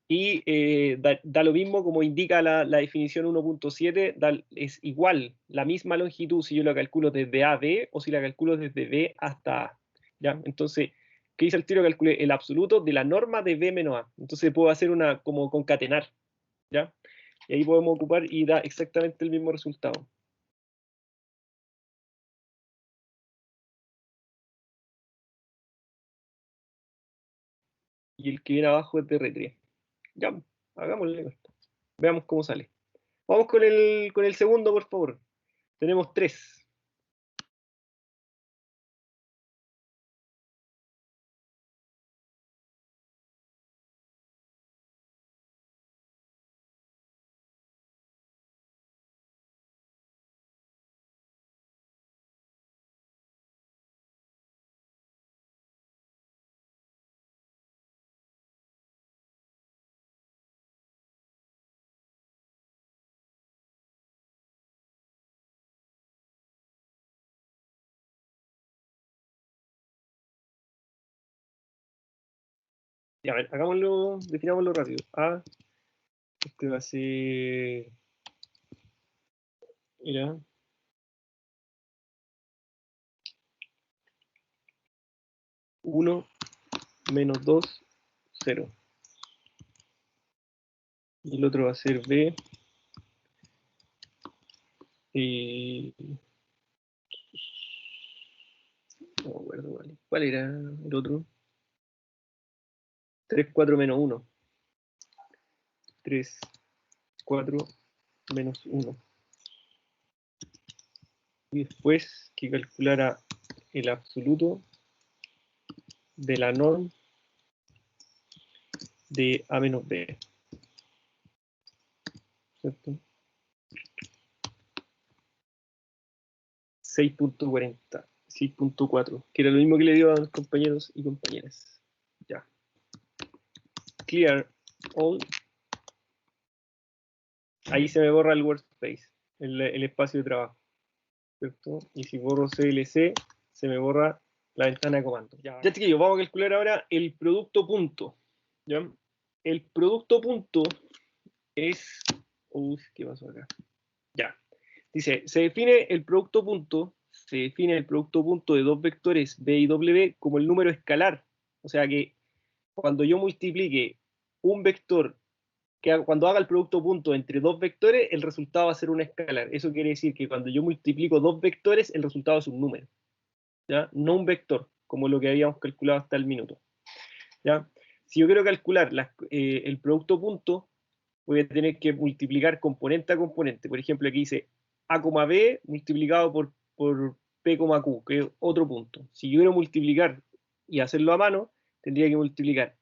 Y da lo mismo, como indica la definición 1.7, es igual, la misma longitud si yo la calculo desde A a B o si la calculo desde B hasta A. ¿Ya? Entonces, ¿qué dice el tiro? Calculé el absoluto de la norma de B menos A. Entonces puedo hacer una como concatenar. ¿Ya? Y ahí podemos ocupar y da exactamente el mismo resultado. Y el que viene abajo es de R3. Ya, hagámosle. Veamos cómo sale. Vamos con el segundo, por favor. Tenemos 3. Ya, a ver, hagámoslo, definámoslo rápido. A, este va a ser. Mira. 1, menos 2, 0. Y el otro va a ser B. No me acuerdo, vale. ¿Cuál era el otro? 3, 4, menos 1. 3, 4, menos 1. Y después que calculara el absoluto de la norma de A menos B. ¿Cierto? 6.40, 6.4, que era lo mismo que le dio a los compañeros y compañeras. Ya. Clear all. Ahí se me borra el workspace, el espacio de trabajo. ¿Cierto? Y si borro CLC, se me borra la ventana de comando. Ya, chiquillos, vamos a calcular ahora el producto punto. ¿Ya? El producto punto es. Uy, ¿qué pasó acá? Ya. Dice, se define el producto punto de dos vectores B y W como el número escalar. O sea que cuando yo multiplique un vector, cuando haga el producto punto entre dos vectores, el resultado va a ser un escalar. Eso quiere decir que cuando yo multiplico dos vectores, el resultado es un número. ¿Ya? No un vector, como lo que habíamos calculado hasta el minuto. ¿Ya? Si yo quiero calcular el producto punto, voy a tener que multiplicar componente a componente. Por ejemplo, aquí dice A, B multiplicado por por P, Q, que es otro punto. Si yo quiero multiplicar y hacerlo a mano, tendría que multiplicar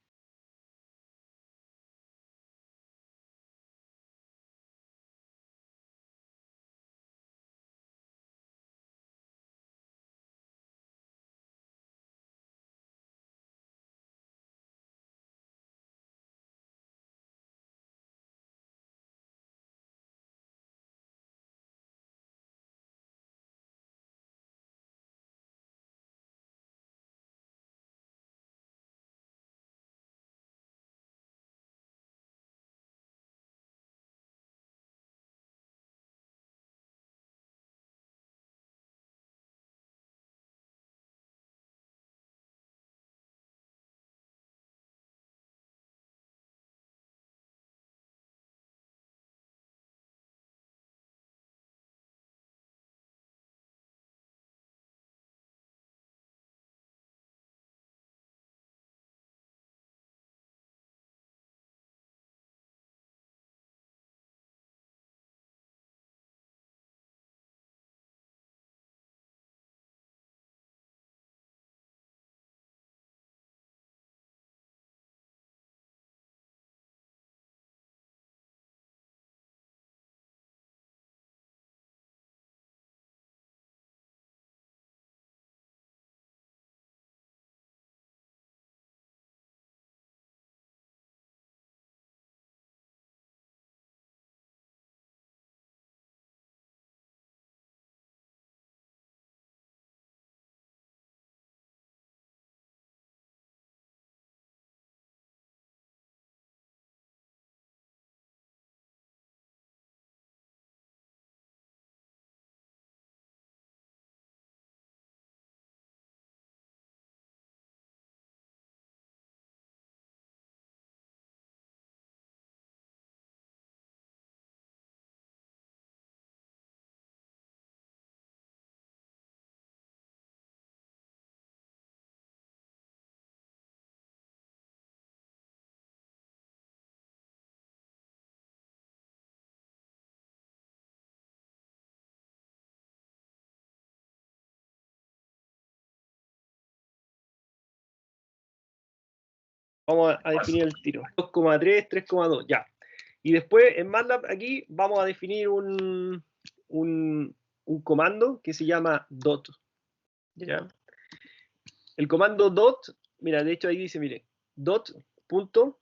vamos a definir el tiro. 2,3, 3,2, ya. Y después en MATLAB aquí vamos a definir un comando que se llama dot. ¿Ya? El comando dot, mira, de hecho ahí dice, mire, dot.product,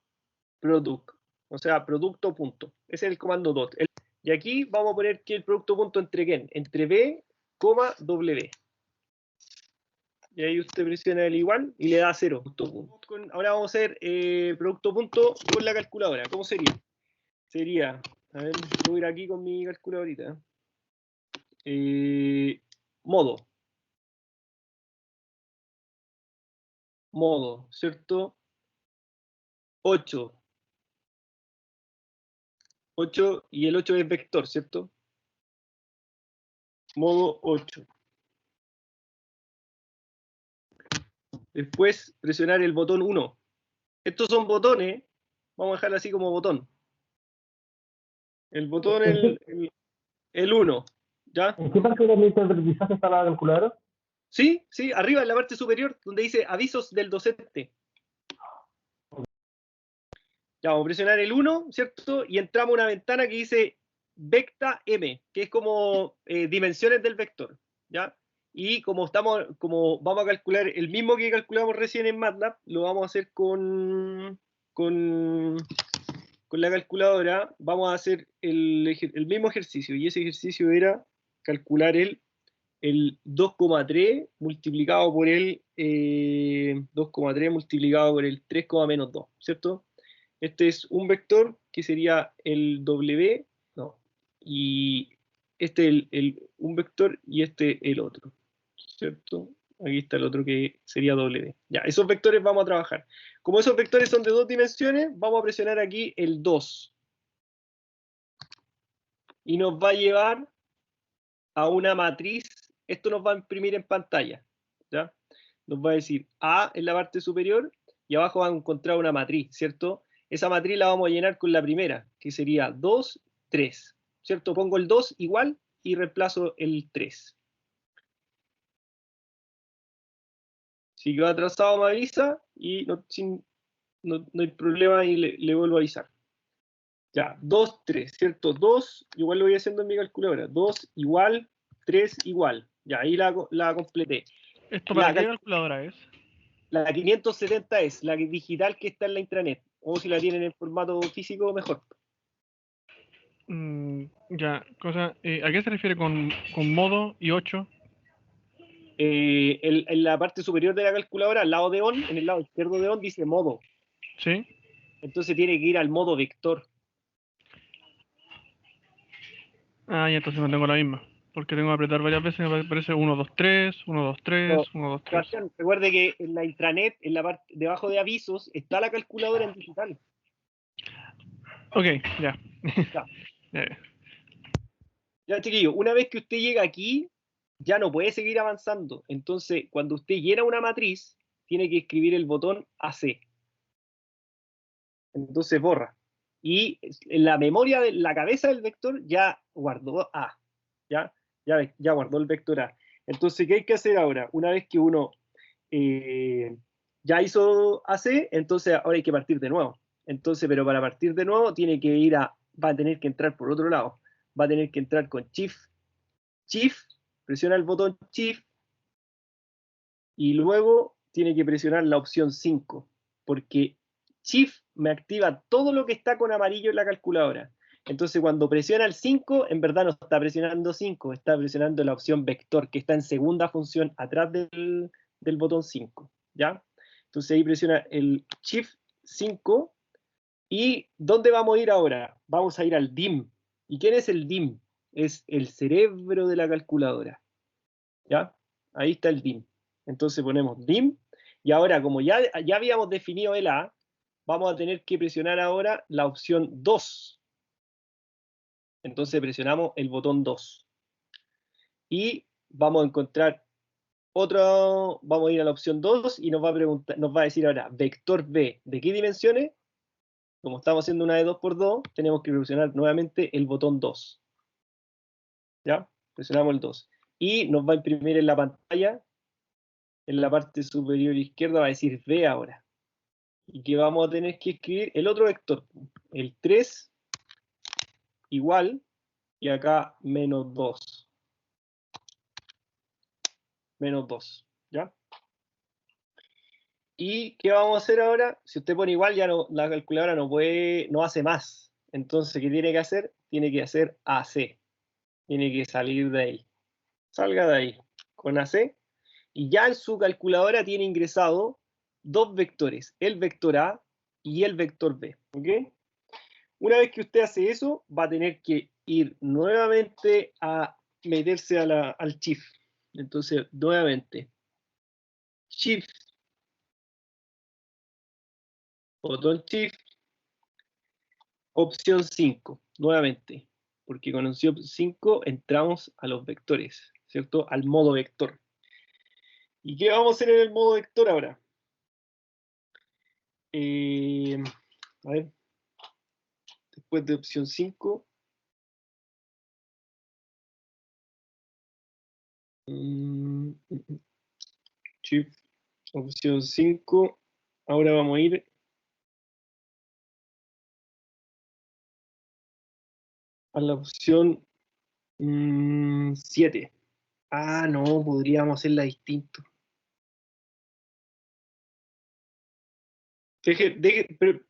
o sea, producto punto. Ese es el comando dot. Y aquí vamos a poner que el producto punto entre quién, entre B, W. Y ahí usted presiona el igual y le da 0. Ahora vamos a hacer producto punto con la calculadora. ¿Cómo sería? Sería, a ver, voy a ir aquí con mi calculadorita. Modo, ¿cierto? 8. 8 y el 8 es vector, ¿cierto? Modo 8. Después presionar el botón 1. Estos son botones, vamos a dejarlo así como botón. El botón, el 1, ¿ya? ¿En qué parte del aprendizaje está la calculadora? Sí, sí, arriba en la parte superior, donde dice avisos del docente. Ya, vamos a presionar el 1, ¿cierto? Y entramos a una ventana que dice vecta M, que es como dimensiones del vector, ¿ya? Y como vamos a calcular el mismo que calculamos recién en MATLAB, lo vamos a hacer con la calculadora. Vamos a hacer el mismo ejercicio, y ese ejercicio era calcular el 2,3 multiplicado por el 2,3 multiplicado por el 3, menos 2, ¿cierto? Este es un vector que sería el W, no, y este un vector y este el otro, ¿cierto? Aquí está el otro que sería W. Ya, esos vectores vamos a trabajar. Como esos vectores son de 2 dimensiones, vamos a presionar aquí el 2. Y nos va a llevar a una matriz. Esto nos va a imprimir en pantalla, ¿ya? Nos va a decir A en la parte superior y abajo vamos a encontrar una matriz, ¿cierto? Esa matriz la vamos a llenar con la primera, que sería 2, 3, ¿cierto? Pongo el 2 igual y reemplazo el 3. Si quedó atrasado me avisa y no hay problema y le vuelvo a avisar. Ya, 2, 3, ¿cierto? 2, igual lo voy haciendo en mi calculadora. 2 igual, 3 igual. Ya, ahí la completé. ¿Esto para qué calculadora es? La 570 es la digital que está en la intranet. O si la tienen en formato físico, mejor. Ya, ¿a qué se refiere con modo y 8? En la parte superior de la calculadora, al lado de ON, en el lado izquierdo de ON, dice modo. ¿Sí? Entonces tiene que ir al modo vector. Ah, ya, entonces no tengo la misma. Porque tengo que apretar varias veces, me aparece 1, 2, 3, 1, 2, 3, No, 1, 2, 3. Sebastián, recuerde que en la intranet, en la parte debajo de avisos, está la calculadora en digital. Ok, ya. Ya. Ya. Ya, chiquillo, una vez que usted llega aquí, ya no puede seguir avanzando. Entonces, cuando usted llena una matriz, tiene que escribir el botón AC. Entonces borra. Y en la memoria de la cabeza del vector ya guardó A. Ya guardó el vector A. Entonces, ¿qué hay que hacer ahora? Una vez que uno ya hizo AC, entonces ahora hay que partir de nuevo. Entonces, pero para partir de nuevo tiene que va a tener que entrar por otro lado. Va a tener que entrar con Shift, presiona el botón Shift y luego tiene que presionar la opción 5, porque Shift me activa todo lo que está con amarillo en la calculadora. Entonces cuando presiona el 5, en verdad no está presionando 5, está presionando la opción vector, que está en segunda función atrás del botón 5, ¿ya? Entonces ahí presiona el Shift 5, ¿y dónde vamos a ir ahora? Vamos a ir al DIM. ¿Y quién es el DIM? Es el cerebro de la calculadora, ¿ya? Ahí está el DIM. Entonces ponemos DIM, y ahora como ya habíamos definido el A, vamos a tener que presionar ahora la opción 2. Entonces presionamos el botón 2. Y vamos a encontrar vamos a ir a la opción 2 y nos va a decir ahora, vector B, ¿de qué dimensiones? Como estamos haciendo una de 2×2, tenemos que presionar nuevamente el botón 2. ¿Ya? Presionamos el 2. Y nos va a imprimir en la pantalla, en la parte superior izquierda, va a decir B ahora. Y que vamos a tener que escribir el otro vector, el 3 igual, y acá menos 2. Menos 2, ¿ya? ¿Y qué vamos a hacer ahora? Si usted pone igual, ya no, la calculadora no hace más. Entonces, ¿qué tiene que hacer? Tiene que hacer AC. Tiene que salir de ahí. Salga de ahí con AC. Y ya en su calculadora tiene ingresado dos vectores, el vector A y el vector B. ¿Ok? Una vez que usted hace eso, va a tener que ir nuevamente a meterse al Shift. Entonces, nuevamente, Shift, botón Shift, opción 5, nuevamente, porque con opción 5 entramos a los vectores, ¿cierto? Al modo vector. ¿Y qué vamos a hacer en el modo vector ahora? A ver, después de opción 5, Shift, opción 5, ahora vamos a ir a la opción 7. Ah, no, podríamos hacerla distinto.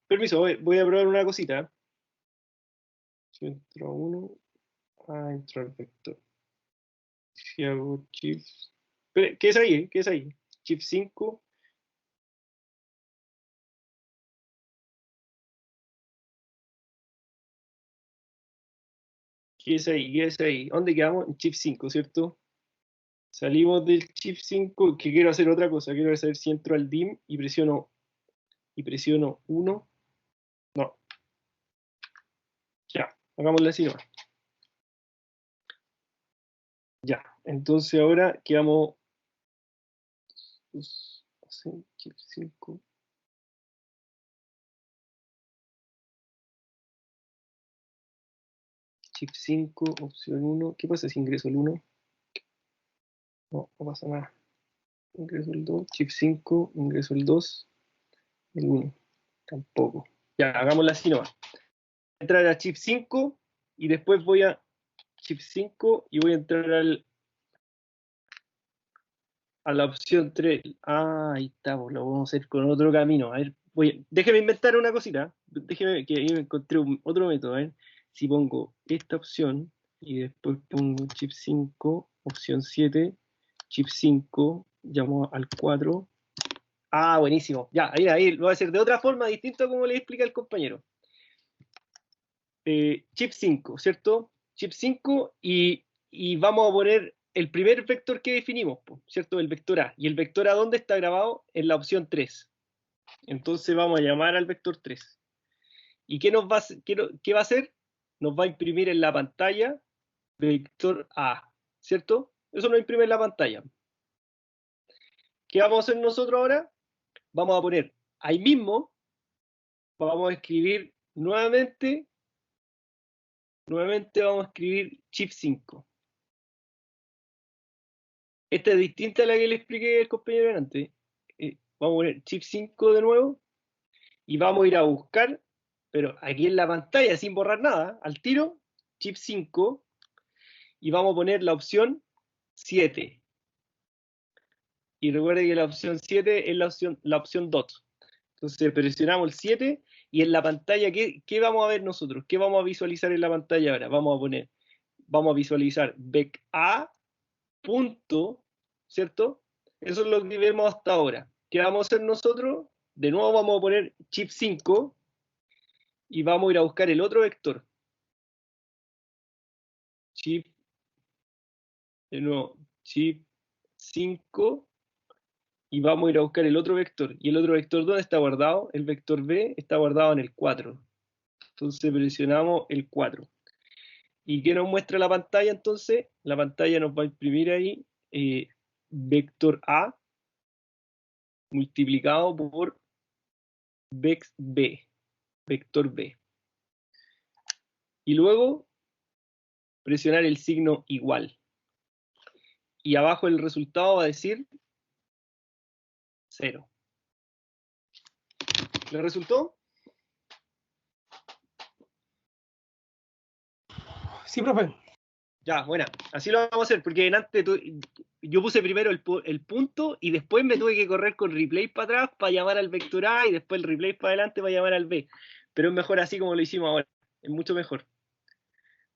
Permiso, voy a probar una cosita. Si entro a 1, entro al vector. Si hago Shift. ¿Qué es ahí? ¿Qué es ahí? Shift 5. ¿Qué es ahí? ¿Qué es ahí? ¿Dónde quedamos? En Shift 5, ¿cierto? Salimos del Shift 5, que quiero hacer otra cosa. Quiero saber si entro al DIM y presiono 1. No. Ya, hagámoslo así nomás. Ya, entonces ahora quedamos. Shift 5. Shift 5, opción 1. ¿Qué pasa si ingreso el 1? No, no pasa nada. ingreso el 2, chip 5, ingreso el 2, el 1, tampoco. Ya, hagámosla así nomás. Voy a entrar a chip 5 y después voy a chip 5 y voy a entrar a la opción 3. Ah, ahí está, pues, lo vamos a hacer con otro camino. A ver, déjeme inventar una cosita. Déjeme que ahí me encontré otro método. A ver, si pongo esta opción y después pongo chip 5, opción 7, chip 5, llamo al 4. Ah, buenísimo. Ya, ahí lo voy a hacer de otra forma, distinto a como le explica el compañero. Chip 5, ¿cierto? Chip 5 y vamos a poner el primer vector que definimos, ¿cierto? El vector A. ¿Y el vector A dónde está grabado? En la opción 3. Entonces vamos a llamar al vector 3. ¿Y qué va a hacer? Nos va a imprimir en la pantalla vector A, ¿cierto? Eso nos imprime en la pantalla. ¿Qué vamos a hacer nosotros ahora? Vamos a poner ahí mismo, vamos a escribir nuevamente vamos a escribir chip 5. Esta es distinta a la que le expliqué al compañero antes. Vamos a poner chip 5 de nuevo y vamos a ir a buscar, pero aquí en la pantalla, sin borrar nada, al tiro, chip 5 y vamos a poner la opción 7. Y recuerde que la opción 7 es la opción DOT. Entonces presionamos el 7 y en la pantalla, ¿qué vamos a ver nosotros? ¿Qué vamos a visualizar en la pantalla ahora? Vamos a visualizar vec A punto, ¿cierto? Eso es lo que vemos hasta ahora. ¿Qué vamos a hacer nosotros? De nuevo vamos a poner chip 5 y vamos a ir a buscar el otro vector. De nuevo, chip 5 y vamos a ir a buscar el otro vector. ¿Y el otro vector dónde está guardado? El vector B está guardado en el 4. Entonces presionamos el 4. ¿Y qué nos muestra la pantalla entonces? La pantalla nos va a imprimir ahí vector A multiplicado por vex B, vector B. Y luego presionar el signo igual. Y abajo el resultado va a decir 0. ¿Le resultó? Sí, profe. Ya, bueno, así lo vamos a hacer, porque antes yo puse primero el punto y después me tuve que correr con replay para atrás para llamar al vector A y después el replay para adelante para llamar al B. Pero es mejor así como lo hicimos ahora, es mucho mejor.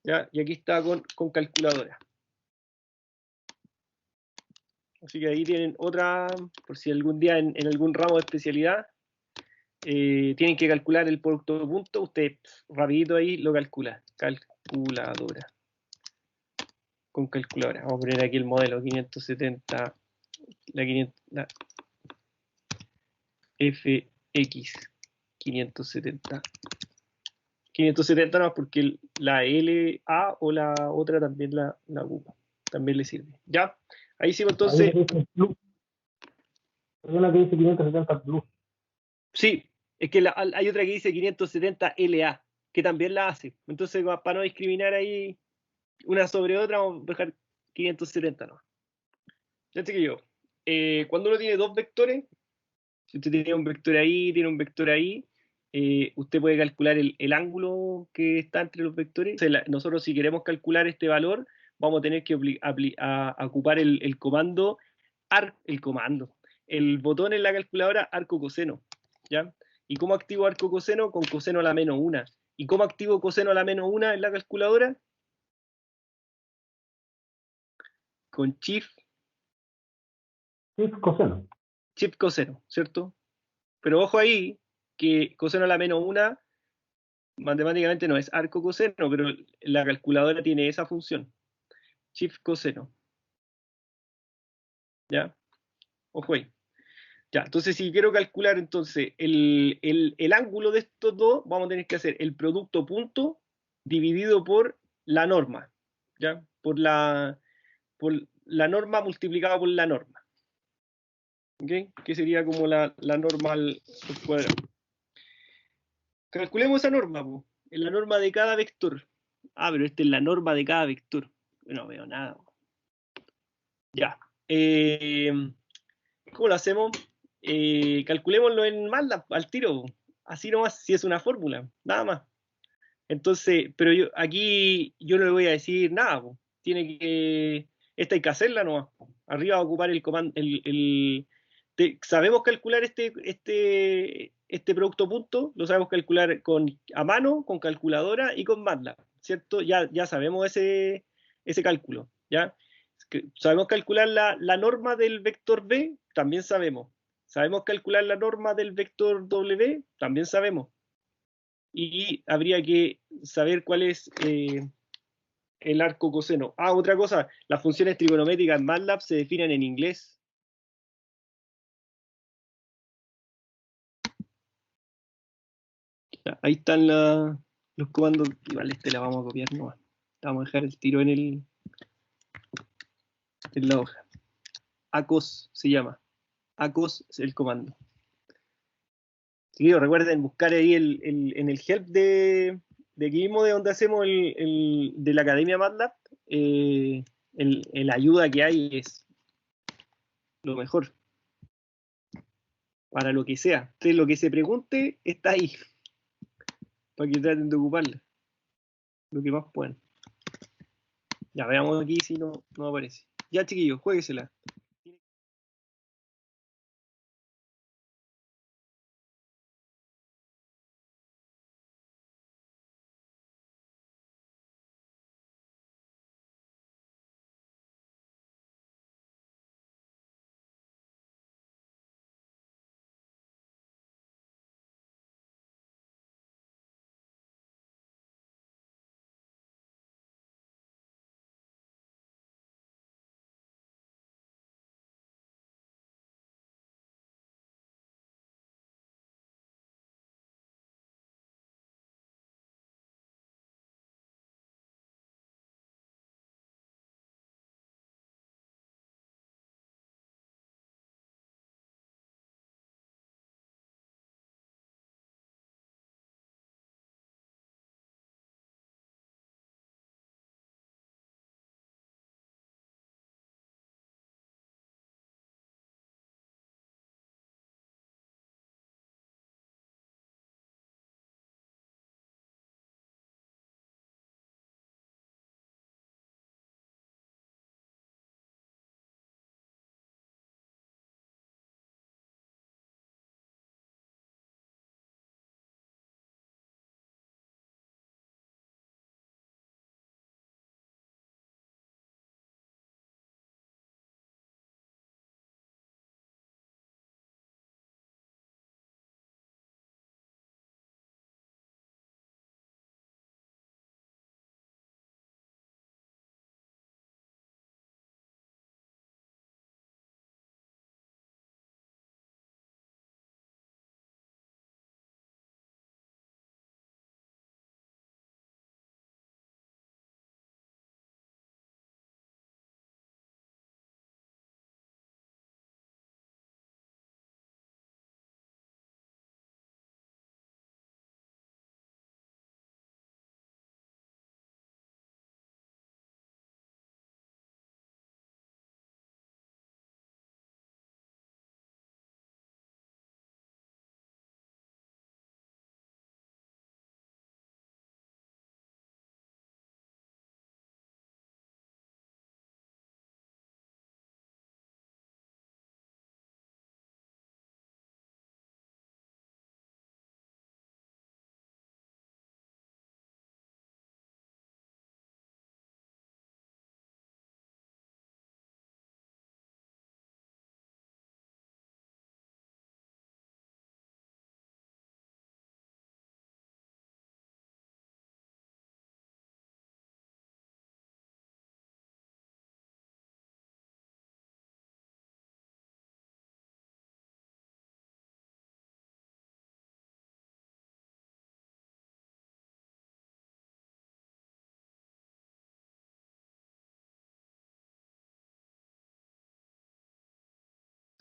¿Ya? Y aquí está con calculadora. Así que ahí tienen otra, por si algún día en algún ramo de especialidad tienen que calcular el producto de punto, usted rapidito ahí lo calcula. Calculadora. Con calculadora. Vamos a poner aquí el modelo 570, la FX 570. 570 no, porque la LA o la otra también la ocupa. También le sirve. ¿Ya? Ahí sí, entonces. Hay una que dice 570 Plus. Sí, es que hay otra que dice 570 LA, que también la hace. Entonces, para no discriminar ahí una sobre otra, vamos a dejar 570, ¿no? Ya sé que yo. Cuando uno tiene dos vectores, si usted tiene un vector ahí, tiene un vector ahí, usted puede calcular el ángulo que está entre los vectores. Entonces, nosotros si queremos calcular este valor, vamos a tener que ocupar el comando, el botón en la calculadora arco coseno, ¿ya? ¿Y cómo activo arco coseno? Con coseno a la menos 1. ¿Y cómo activo coseno a la menos 1 en la calculadora? Con shift Coseno. Shift coseno, ¿cierto? Pero ojo ahí, que coseno a la menos 1 matemáticamente no es arco coseno, pero la calculadora tiene esa función. Shift coseno. ¿Ya? Ojo ahí. Ya, entonces si quiero calcular entonces el ángulo de estos dos, vamos a tener que hacer el producto punto dividido por la norma. ¿Ya? Por la norma multiplicada por la norma. ¿Ok? Que sería como la norma al cuadrado. Calculemos esa norma, po. En la norma de cada vector. Ah, pero esta es la norma de cada vector. No veo nada. Ya. ¿Cómo lo hacemos? Calculémoslo en MATLAB al tiro, así nomás, si es una fórmula, nada más. Entonces, pero aquí yo no le voy a decir nada, po. Tiene que, esta hay que hacerla nomás, po. Arriba va a ocupar el comando, sabemos calcular este producto punto, lo sabemos calcular a mano, con calculadora y con MATLAB, ¿cierto? Ya sabemos ese cálculo, ¿ya? Sabemos calcular la norma del vector B, también sabemos. Sabemos calcular la norma del vector W, también sabemos. Y habría que saber cuál es el arco coseno. Ah, otra cosa, las funciones trigonométricas en MATLAB se definen en inglés. Ya, ahí están los comandos. Igual la vamos a copiar nomás. La vamos a dejar el tiro en la hoja. ACOS se llama. ACOS es el comando. Sí, recuerden buscar ahí en el help de aquí mismo, de donde hacemos de la Academia MATLAB, la ayuda que hay es lo mejor. Para lo que sea. Entonces, lo que se pregunte está ahí. Para que traten de ocuparla. Lo que más puedan. Ya, veamos aquí si no aparece. Ya, chiquillos, jueguesela.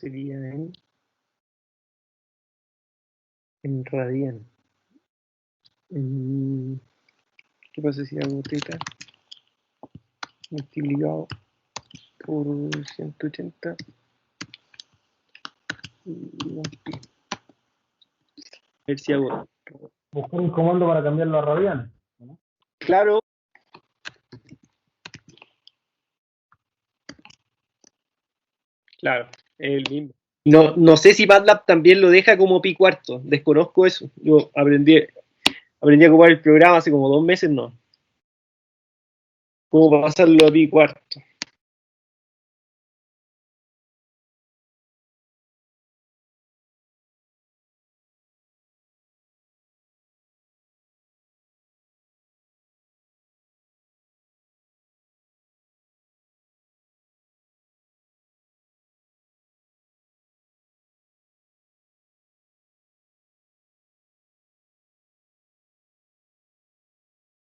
Sería en radian. ¿Qué pasa si hago teta multiplicado por 180 A ver si hago. Buscar un comando para cambiarlo a radianes. Claro. Claro, es el mismo. No sé si MATLAB también lo deja como pi cuarto. Desconozco eso. Yo aprendí a ocupar el programa hace como 2 meses, no. ¿Cómo pasarlo a pi cuarto?